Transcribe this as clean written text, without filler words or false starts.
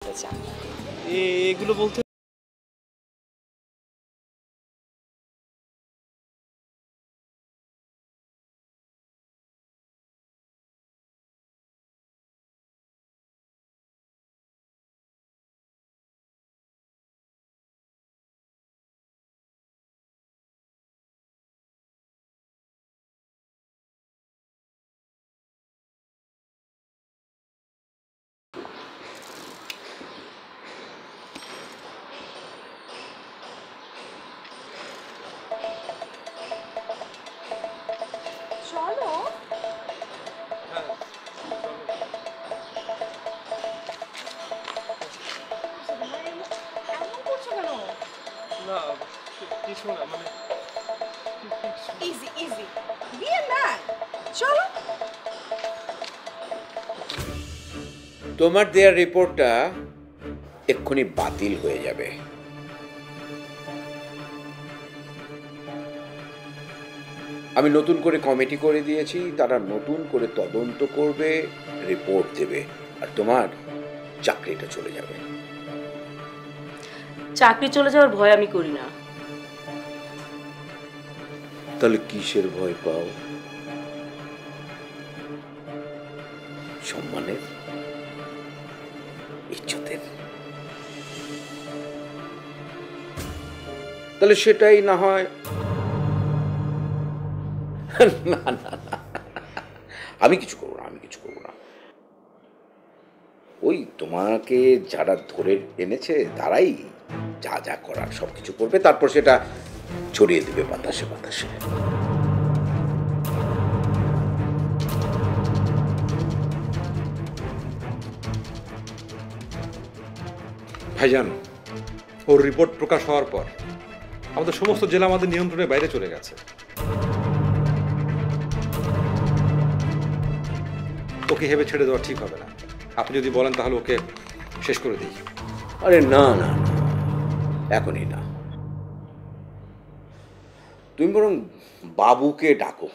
করতে চান? এগুলো বলতে চলো। এমন করছো কেন? না, কিছু না, মানে easy easy, be a man. চলো। তোমার দেওয়ার রিপোর্টটা এক্ষুনি বাতিল হয়ে যাবে। আমি নতুন করে কমিটি করে দিয়েছি, তারা নতুন করে তদন্ত করবে, রিপোর্ট দেবে, আর তোমার চাকরিটা চলে যাবে। চাকরি চলে যাওয়ার ভয় আমি করি না। তাহলে কিসের ভয় পাও? সম্মানের, ইজ্জতের? তাহলে সেটাই না হয়। না না না, আমি কিছু করবো না, আমি কিছু করবো না। ওই তোমাকে যারা ধরে এনেছে তারাই যা যা করার সব কিছু করবে, তারপর সেটা ছড়িয়ে দেবে বাতাসে বাতাসে। ভাইজান, ওর রিপোর্ট প্রকাশ হওয়ার পর আমাদের সমস্ত জেলা আমাদের নিয়ন্ত্রণের বাইরে চলে গেছে। ওকে হেবে ছেড়ে দেওয়া ঠিক হবে না। আপনি যদি বলেন তাহলে ওকে শেষ করে দিই। আরে না না না, এখনই না। তুমি বরং বাবুকে ডাকো।